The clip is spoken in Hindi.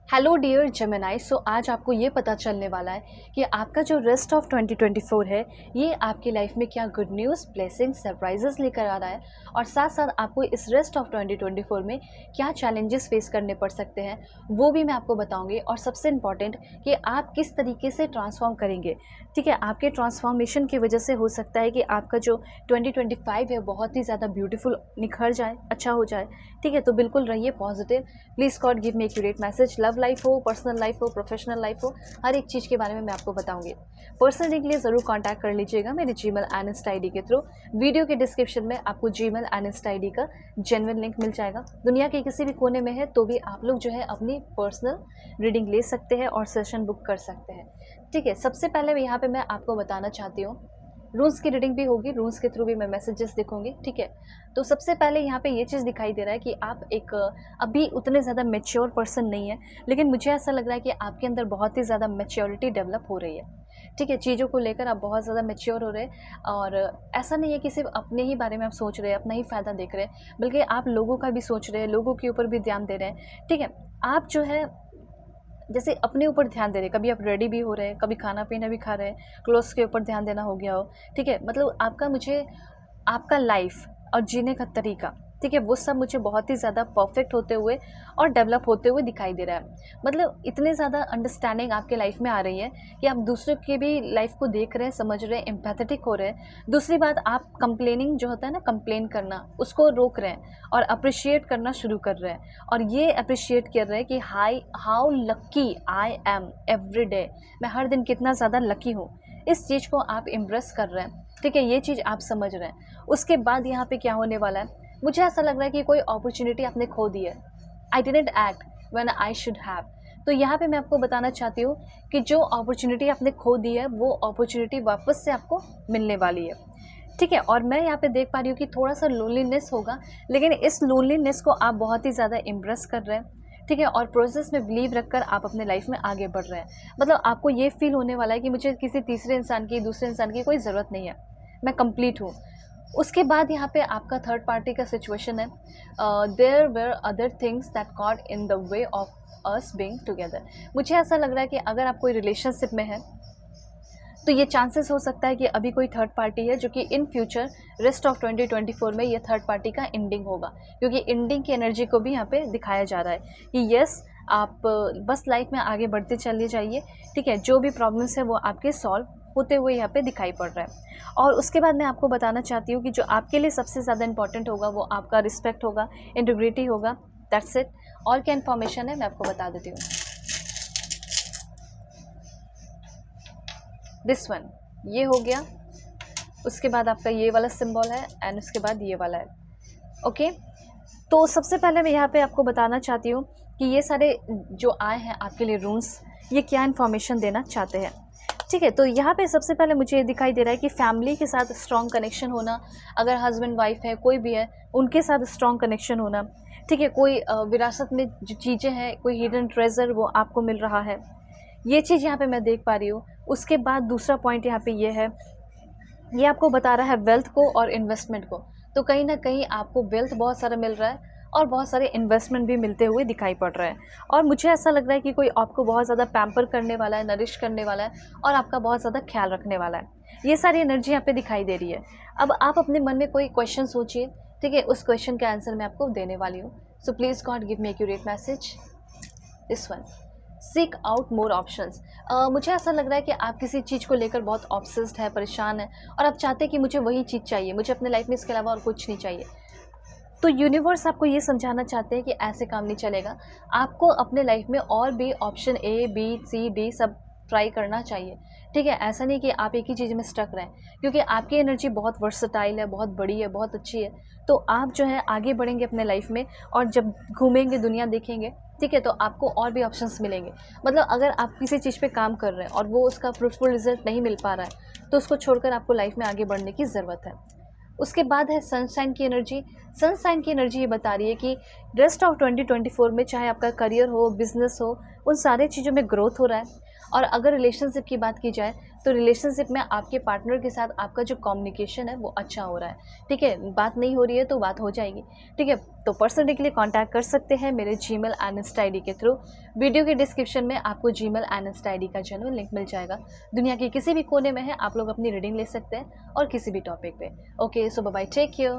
Hello dear Gemini. सो आज आपको ये पता चलने वाला है कि आपका जो रेस्ट ऑफ 2024 है ये आपकी लाइफ में क्या गुड न्यूज़, ब्लेसिंग्स, सरप्राइजेस लेकर आ रहा है और साथ साथ आपको इस रेस्ट ऑफ 2024 में क्या चैलेंजेस फेस करने पड़ सकते हैं वो भी मैं आपको बताऊंगी। और सबसे इम्पॉर्टेंट कि आप किस तरीके से ट्रांसफॉर्म करेंगे। ठीक है, आपके ट्रांसफॉर्मेशन की वजह से हो सकता है कि आपका जो 2025 है बहुत ही ज़्यादा ब्यूटीफुल निखर जाए, अच्छा हो जाए। ठीक है, तो बिल्कुल रहिए positive. Please God give me accurate message. Love life हो, पर्सनल लाइफ हो, प्रोफेशनल लाइफ हो, हर एक चीज़ के बारे में मैं आपको बताऊंगी। पर्सनली के लिए ज़रूर कांटेक्ट कर लीजिएगा मेरे जीमेल एंड इंस्टा आईडी के थ्रू। वीडियो के डिस्क्रिप्शन में आपको जीमेल एंड इंस्टा आईडी का जेन्युइन लिंक मिल जाएगा। दुनिया के किसी भी कोने में है तो भी आप लोग जो है अपनी पर्सनल रीडिंग ले सकते हैं और सेशन बुक कर सकते हैं। ठीक है, सबसे पहले यहाँ पे मैं आपको बताना चाहती हूँ, रूल्स की रीडिंग भी होगी, रूल्स के थ्रू भी मैं मैसेजेस दिखाऊंगी। ठीक है, तो सबसे पहले यहाँ पे ये चीज़ दिखाई दे रहा है कि आप एक अभी उतने ज़्यादा मैच्योर पर्सन नहीं है, लेकिन मुझे ऐसा लग रहा है कि आपके अंदर बहुत ही ज़्यादा मैच्योरिटी डेवलप हो रही है। ठीक है, चीज़ों को लेकर आप बहुत ज़्यादा मैच्योर हो रहे हैं और ऐसा नहीं है कि सिर्फ अपने ही बारे में आप सोच रहे हैं, अपना ही फ़ायदा देख रहे हैं, बल्कि आप लोगों का भी सोच रहे हैं, लोगों के ऊपर भी ध्यान दे रहे हैं। ठीक है, आप जो है जैसे अपने ऊपर ध्यान दे रहे हैं, कभी आप रेडी भी हो रहे हैं, कभी खाना पीना भी खा रहे हैं, क्लोथ्स के ऊपर ध्यान देना हो गया हो। ठीक है, मतलब आपका मुझे आपका लाइफ और जीने का तरीका, ठीक है, वो सब मुझे बहुत ही ज़्यादा परफेक्ट होते हुए और डेवलप होते हुए दिखाई दे रहा है। मतलब इतने ज़्यादा अंडरस्टैंडिंग आपके लाइफ में आ रही है कि आप दूसरों की भी लाइफ को देख रहे हैं, समझ रहे हैं, एम्पैथेटिक हो रहे हैं। दूसरी बात, आप कंप्लेनिंग जो होता है ना, कंप्लेन करना, उसको रोक रहे हैं और अप्रिशिएट करना शुरू कर रहे हैं। और ये अप्रिशिएट कर रहे हैं कि how lucky I am every day, मैं हर दिन कितना ज़्यादा लकी हूँ। इस चीज़ को आप इम्प्रेस कर रहे हैं। ठीक है, ये चीज़ आप समझ रहे हैं। उसके बाद यहाँ पे क्या होने वाला है, मुझे ऐसा लग रहा है कि कोई अपॉर्चुनिटी आपने खो दी है। I didn't act when I should have. तो यहाँ पे मैं आपको बताना चाहती हूँ कि जो अपॉर्चुनिटी आपने खो दी है वो अपॉर्चुनिटी वापस से आपको मिलने वाली है। ठीक है, और मैं यहाँ पे देख पा रही हूँ कि थोड़ा सा लोनलीनेस होगा, लेकिन इस लोनलीनेस को आप बहुत ही ज़्यादा इम्प्रेस कर रहे हैं। ठीक है, और प्रोसेस में बिलीव रखकर आप अपने लाइफ में आगे बढ़ रहे हैं। मतलब आपको ये फील होने वाला है कि मुझे किसी तीसरे इंसान की, दूसरे इंसान की कोई ज़रूरत नहीं है, मैं कंप्लीट हूँ। उसके बाद यहाँ पे आपका थर्ड पार्टी का सिचुएशन है। There were other things that got in the way of us being together. मुझे ऐसा लग रहा है कि अगर आप कोई रिलेशनशिप में है तो ये चांसेस हो सकता है कि अभी कोई थर्ड पार्टी है जो कि इन फ्यूचर रेस्ट ऑफ 2024 में ये थर्ड पार्टी का एंडिंग होगा, क्योंकि एंडिंग की एनर्जी को भी यहाँ पे दिखाया जा रहा है कि यस, आप बस लाइफ में आगे बढ़ते चले जाइए। ठीक है, जो भी प्रॉब्लम्स है वो आपके सॉल्व होते हुए यहाँ पे दिखाई पड़ रहा है। और उसके बाद मैं आपको बताना चाहती हूँ कि जो आपके लिए सबसे ज़्यादा इंपॉर्टेंट होगा वो आपका रिस्पेक्ट होगा, इंटीग्रिटी होगा। That's it. और क्या इन्फॉर्मेशन है मैं आपको बता देती हूँ। दिस वन, ये हो गया। उसके बाद आपका ये वाला सिंबल है एंड उसके बाद ये वाला है। ओके, तो सबसे पहले मैं यहाँ पे आपको बताना चाहती हूँ कि ये सारे जो आए हैं आपके लिए रूल्स, ये क्या इन्फॉर्मेशन देना चाहते हैं। ठीक है, तो यहाँ पे सबसे पहले मुझे ये दिखाई दे रहा है कि फैमिली के साथ स्ट्रॉन्ग कनेक्शन होना, अगर हस्बैंड वाइफ है, कोई भी है, उनके साथ स्ट्रॉन्ग कनेक्शन होना। ठीक है, कोई विरासत में जो चीज़ें हैं, कोई हिडन ट्रेजर वो आपको मिल रहा है, ये चीज़ यहाँ पे मैं देख पा रही हूँ। उसके बाद दूसरा पॉइंट यहाँ पे ये है, ये आपको बता रहा है वेल्थ को और इन्वेस्टमेंट को। तो कहीं ना कहीं आपको वेल्थ बहुत सारा मिल रहा है और बहुत सारे इन्वेस्टमेंट भी मिलते हुए दिखाई पड़ रहे हैं। और मुझे ऐसा लग रहा है कि कोई आपको बहुत ज़्यादा पैम्पर करने वाला है, नरिश करने वाला है और आपका बहुत ज़्यादा ख्याल रखने वाला है। ये सारी एनर्जी यहाँ पे दिखाई दे रही है। अब आप अपने मन में कोई क्वेश्चन सोचिए। ठीक है, उस क्वेश्चन का आंसर मैं आपको देने वाली हूँ। So please God give me accurate message. This one, seek out more options. मुझे ऐसा लग रहा है कि आप किसी चीज़ को लेकर बहुत ऑब्सेस्ड है, परेशान है और आप चाहते हैं कि मुझे वही चीज़ चाहिए, मुझे अपने लाइफ में इसके अलावा और कुछ नहीं चाहिए। तो यूनिवर्स आपको ये समझाना चाहते हैं कि ऐसे काम नहीं चलेगा। आपको अपने लाइफ में और भी option A B C D सब ट्राई करना चाहिए। ठीक है, ऐसा नहीं कि आप एक ही चीज़ में स्टक रहें, क्योंकि आपकी एनर्जी बहुत वर्सटाइल है, बहुत बड़ी है, बहुत अच्छी है। तो आप जो है आगे बढ़ेंगे अपने लाइफ में और जब घूमेंगे, दुनिया देखेंगे, ठीक है, तो आपको और भी ऑप्शंस मिलेंगे। मतलब अगर आप किसी चीज़ पे काम कर रहे हैं और वो उसका फ्रूटफुल रिजल्ट नहीं मिल पा रहा है तो उसको छोड़कर आपको लाइफ में आगे बढ़ने की ज़रूरत है। उसके बाद है सनशाइन की एनर्जी। सनशाइन की एनर्जी ये बता रही है कि रेस्ट ऑफ 2024 में चाहे आपका करियर हो, बिजनेस हो, उन सारे चीज़ों में ग्रोथ हो रहा है। और अगर रिलेशनशिप की बात की जाए तो रिलेशनशिप में आपके पार्टनर के साथ आपका जो कम्युनिकेशन है वो अच्छा हो रहा है, ठीक है। बात नहीं हो रही है तो बात हो जाएगी, ठीक है। तो पर्सनली के लिए कॉन्टैक्ट कर सकते हैं मेरे जीमेल एंड इंस्टा आईडी के थ्रू। वीडियो के डिस्क्रिप्शन में आपको जीमेल एंड इंस्टा आईडी का जेन्युइन लिंक मिल जाएगा। दुनिया के किसी भी कोने में है, आप लोग अपनी रीडिंग ले सकते हैं और किसी भी टॉपिक पे। ओके, सो बाय बाय, टेक केयर।